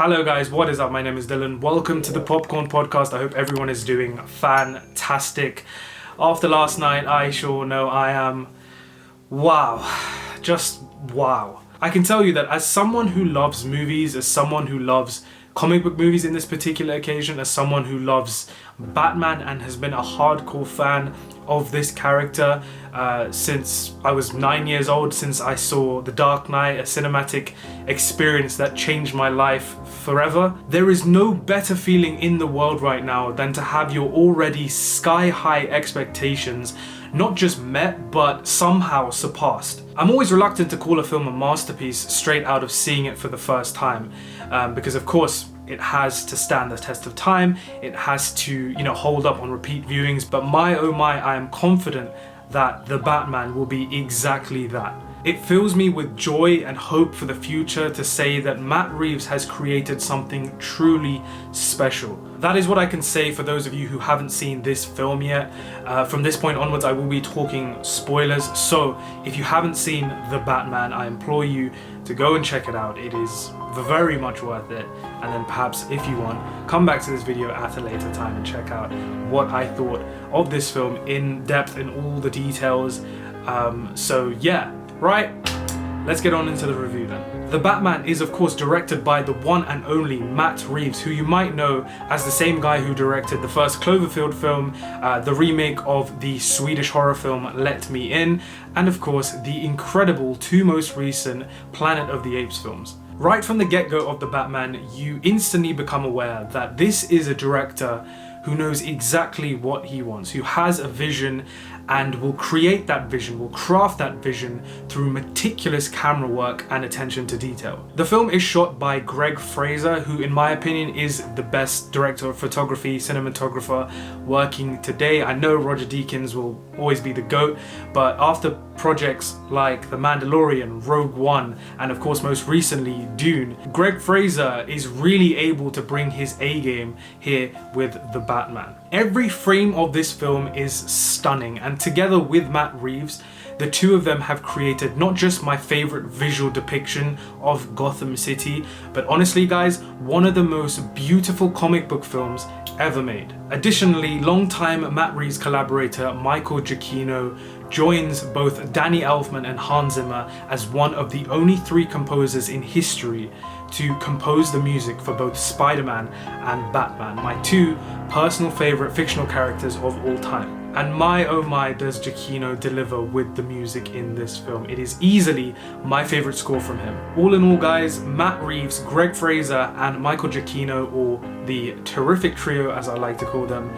Hello guys, what is up? My name is Dylan. Welcome to the Popcorn Podcast. I hope everyone is doing fantastic. After last night, I sure know I am wow. Just wow. I can tell you that as someone who loves movies, as someone who loves comic book movies in this particular occasion, as someone who loves Batman and has been a hardcore fan of this character since I was 9 years old, since I saw The Dark Knight, a cinematic experience that changed my life forever. There is no better feeling in the world right now than to have your already sky-high expectations not just met, but somehow surpassed. I'm always reluctant to call a film a masterpiece straight out of seeing it for the first time, because of course it has to stand the test of time, it has to, hold up on repeat viewings, but my oh my, I am confident that The Batman will be exactly that. It fills me with joy and hope for the future to say that Matt Reeves has created something truly special. That is what I can say for those of you who haven't seen this film yet. From this point onwards, I will be talking spoilers. So if you haven't seen The Batman, I implore you to go and check it out. It is very much worth it. And then perhaps if you want, come back to this video at a later time and check out what I thought of this film in depth in all the details. So yeah. Right, let's get on into the review then. The Batman is of course directed by the one and only Matt Reeves, who you might know as the same guy who directed the first Cloverfield film, the remake of the Swedish horror film Let Me In, and of course the incredible two most recent Planet of the Apes films. Right from the get-go of The Batman, you instantly become aware that this is a director who knows exactly what he wants, who has a vision and will create that vision, will craft that vision through meticulous camera work and attention to detail. The film is shot by Greg Fraser, who in my opinion is the best director of photography, cinematographer working today. I know Roger Deakins will always be the GOAT, but after projects like The Mandalorian, Rogue One, and of course most recently Dune, Greg Fraser is really able to bring his A game here with The Batman. Every frame of this film is stunning, and together with Matt Reeves, the two of them have created not just my favorite visual depiction of Gotham City, but honestly guys, one of the most beautiful comic book films ever made. Additionally, longtime Matt Reeves collaborator Michael Giacchino joins both Danny Elfman and Hans Zimmer as one of the only three composers in history to compose the music for both Spider-Man and Batman, my two personal favorite fictional characters of all time. And my oh my does Giacchino deliver with the music in this film. It is easily my favorite score from him. All in all guys, Matt Reeves, Greg Fraser and Michael Giacchino, or the terrific trio as I like to call them,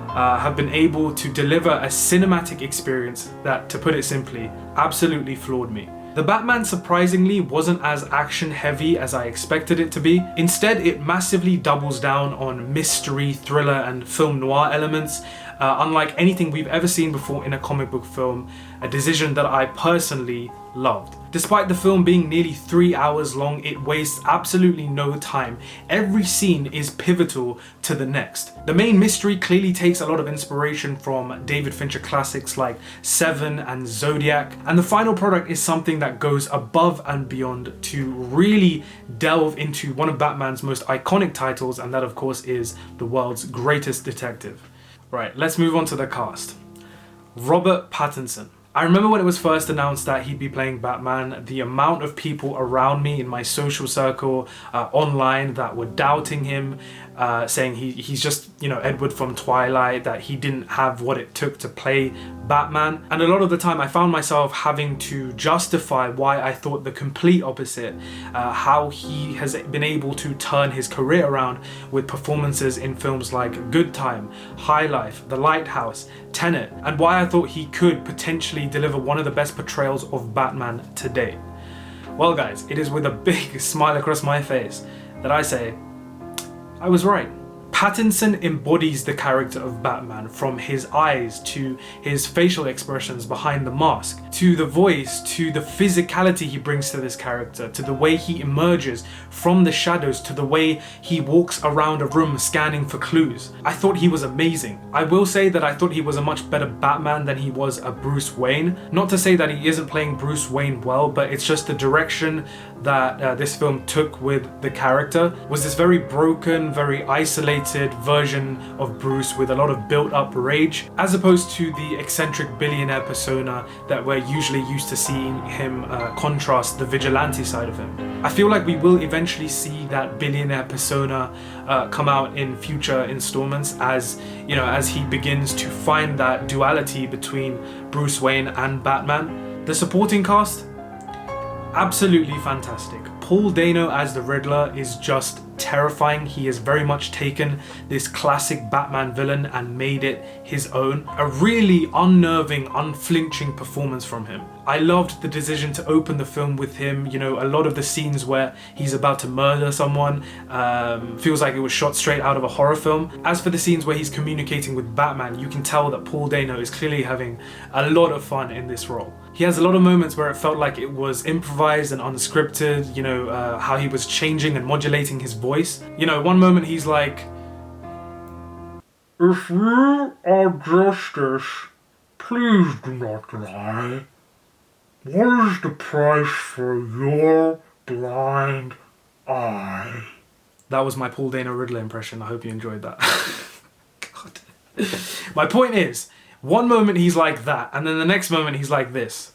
have been able to deliver a cinematic experience that, to put it simply, absolutely floored me. The Batman surprisingly wasn't as action heavy as I expected it to be. Instead, it massively doubles down on mystery, thriller and film noir elements, unlike anything we've ever seen before in a comic book film, a decision that I personally loved. Despite the film being nearly 3 hours long, it wastes absolutely no time. Every scene is pivotal to the next. The main mystery clearly takes a lot of inspiration from David Fincher classics like Seven and Zodiac, and the final product is something that goes above and beyond to really delve into one of Batman's most iconic titles, and that of course is the world's greatest detective. Right, let's move on to the cast. Robert Pattinson. I remember when it was first announced that he'd be playing Batman, the amount of people around me in my social circle, online, that were doubting him, saying he's just, Edward from Twilight, that he didn't have what it took to play Batman. And a lot of the time I found myself having to justify why I thought the complete opposite, how he has been able to turn his career around with performances in films like Good Time, High Life, The Lighthouse, Tenet, and why I thought he could potentially deliver one of the best portrayals of Batman today. Well guys, it is with a big smile across my face that I say, I was right. Pattinson embodies the character of Batman, from his eyes to his facial expressions behind the mask, to the voice, to the physicality he brings to this character, to the way he emerges from the shadows, to the way he walks around a room scanning for clues. I thought he was amazing. I will say that I thought he was a much better Batman than he was a Bruce Wayne. Not to say that he isn't playing Bruce Wayne well, but it's just the direction that this film took with the character was this very broken, very isolated version of Bruce with a lot of built-up rage, as opposed to the eccentric billionaire persona that we're usually used to seeing him contrast the vigilante side of him. I feel like we will eventually see that billionaire persona come out in future installments, as you know, as he begins to find that duality between Bruce Wayne and Batman. The supporting cast, absolutely fantastic. Paul Dano as the Riddler is just terrifying. He has very much taken this classic Batman villain and made it his own. A really unnerving, unflinching performance from him. I loved the decision to open the film with him. You know, a lot of the scenes where he's about to murder someone feels like it was shot straight out of a horror film. As for the scenes where he's communicating with Batman, you can tell that Paul Dano is clearly having a lot of fun in this role. He has a lot of moments where it felt like it was improvised and unscripted, you know, how he was changing and modulating his voice. You know, one moment he's like, "If you are justice, please do not lie. What is the price for your blind eye?" That was my Paul Dano Riddler impression. I hope you enjoyed that. God. My point is, one moment he's like that, and then the next moment he's like this.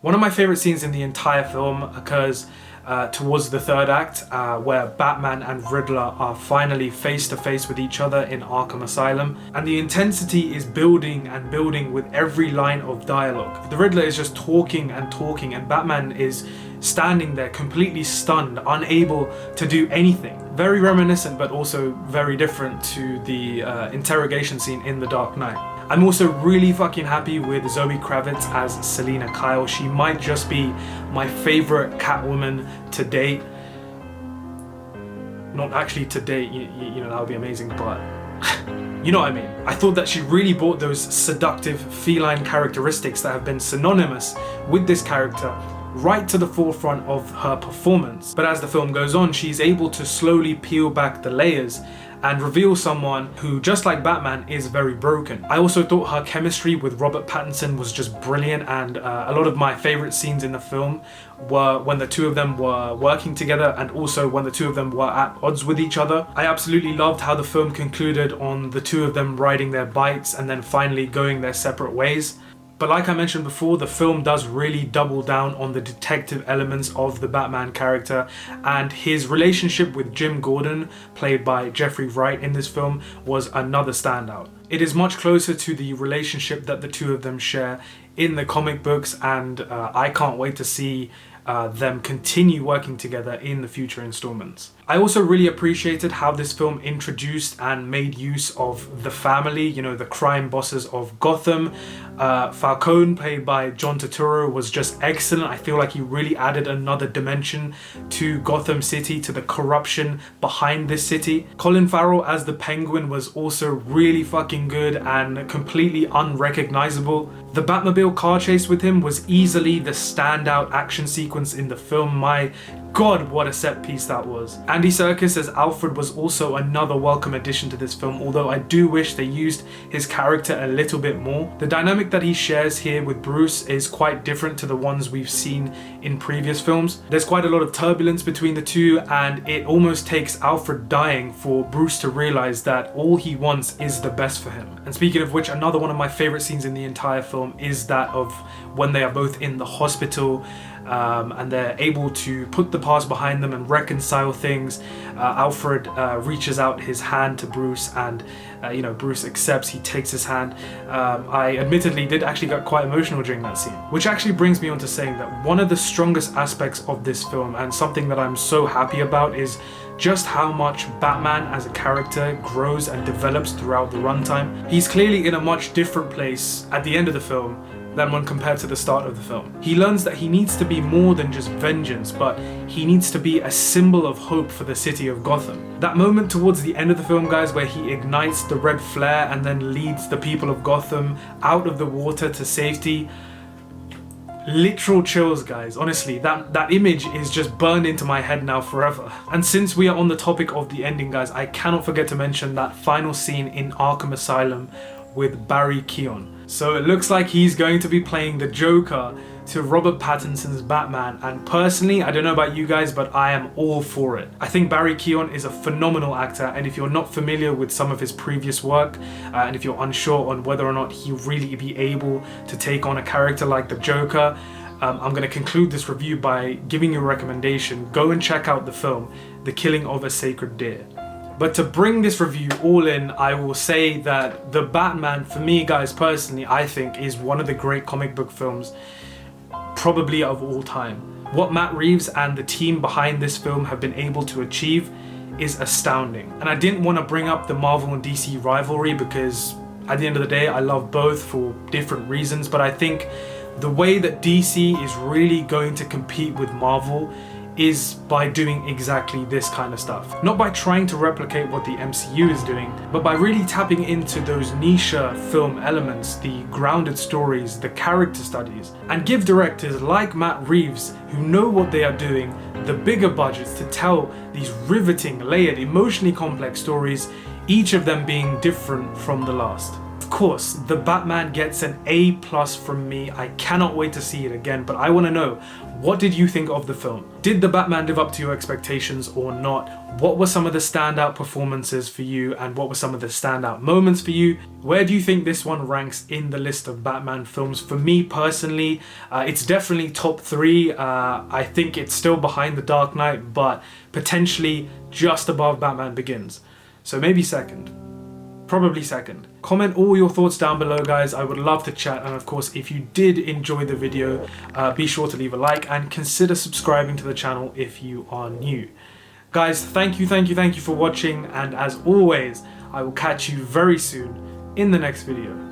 One of my favourite scenes in the entire film occurs towards the third act, where Batman and Riddler are finally face to face with each other in Arkham Asylum, and the intensity is building and building with every line of dialogue. The Riddler is just talking and talking, and Batman is standing there completely stunned, unable to do anything. Very reminiscent, but also very different to the interrogation scene in The Dark Knight. I'm also really fucking happy with Zoe Kravitz as Selina Kyle. She might just be my favorite Catwoman to date. Not actually to date, you know, that would be amazing, but you know what I mean. I thought that she really brought those seductive feline characteristics that have been synonymous with this character right to the forefront of her performance. But as the film goes on, she's able to slowly peel back the layers and reveal someone who, just like Batman, is very broken. I also thought her chemistry with Robert Pattinson was just brilliant, and a lot of my favorite scenes in the film were when the two of them were working together, and also when the two of them were at odds with each other. I absolutely loved how the film concluded on the two of them riding their bikes and then finally going their separate ways. But like I mentioned before, the film does really double down on the detective elements of the Batman character, and his relationship with Jim Gordon, played by Jeffrey Wright in this film, was another standout. It is much closer to the relationship that the two of them share in the comic books, and I can't wait to see them continue working together in the future installments. I also really appreciated how this film introduced and made use of the family, you know, the crime bosses of Gotham. Falcone, played by John Turturro, was just excellent. I feel like he really added another dimension to Gotham City, to the corruption behind this city. Colin Farrell as the Penguin was also really fucking good and completely unrecognizable. The Batmobile car chase with him was easily the standout action sequence in the film. My God, what a set piece that was. Andy Serkis as Alfred was also another welcome addition to this film, although I do wish they used his character a little bit more. The dynamic that he shares here with Bruce is quite different to the ones we've seen in previous films. There's quite a lot of turbulence between the two, and it almost takes Alfred dying for Bruce to realize that all he wants is the best for him. And speaking of which, another one of my favorite scenes in the entire film is that of when they are both in the hospital and they're able to put the past behind them and reconcile things. Alfred reaches out his hand to Bruce, and you know, Bruce accepts, he takes his hand. I admittedly did actually get quite emotional during that scene, which actually brings me on to saying that one of the strongest aspects of this film, and something that I'm so happy about, is just how much Batman as a character grows and develops throughout the runtime. He's clearly in a much different place at the end of the film than when compared to the start of the film. He learns that he needs to be more than just vengeance, but he needs to be a symbol of hope for the city of Gotham. That moment towards the end of the film, guys, where he ignites the red flare and then leads the people of Gotham out of the water to safety. Literal chills, guys. Honestly, that image is just burned into my head now forever. And since we are on the topic of the ending, guys, I cannot forget to mention that final scene in Arkham Asylum with Barry Keoghan. So it looks like he's going to be playing the Joker to Robert Pattinson's Batman, and personally, I don't know about you guys, but I am all for it. I think Barry Keoghan is a phenomenal actor, and if you're not familiar with some of his previous work, and if you're unsure on whether or not he'll really be able to take on a character like the Joker, I'm going to conclude this review by giving you a recommendation. Go and check out the film, The Killing of a Sacred Deer. But to bring this review all in, I will say that The Batman, for me, guys, personally, I think is one of the great comic book films probably of all time. What Matt Reeves and the team behind this film have been able to achieve is astounding. And I didn't want to bring up the Marvel and DC rivalry because at the end of the day, I love both for different reasons, but I think the way that DC is really going to compete with Marvel is by doing exactly this kind of stuff. Not by trying to replicate what the MCU is doing, but by really tapping into those niche film elements, the grounded stories, the character studies, and give directors like Matt Reeves, who know what they are doing, the bigger budgets to tell these riveting, layered, emotionally complex stories, each of them being different from the last. Of course, The Batman gets an A+ from me. I cannot wait to see it again, but I want to know, what did you think of the film? Did The Batman live up to your expectations or not? What were some of the standout performances for you, and what were some of the standout moments for you? Where do you think this one ranks in the list of Batman films? For me personally, it's definitely top 3. I think it's still behind The Dark Knight, but potentially just above Batman Begins. So maybe second. Probably second. Comment all your thoughts down below, guys. I would love to chat, and of course, if you did enjoy the video, be sure to leave a like and consider subscribing to the channel if you are new. Guys, thank you for watching, and as always, I will catch you very soon in the next video.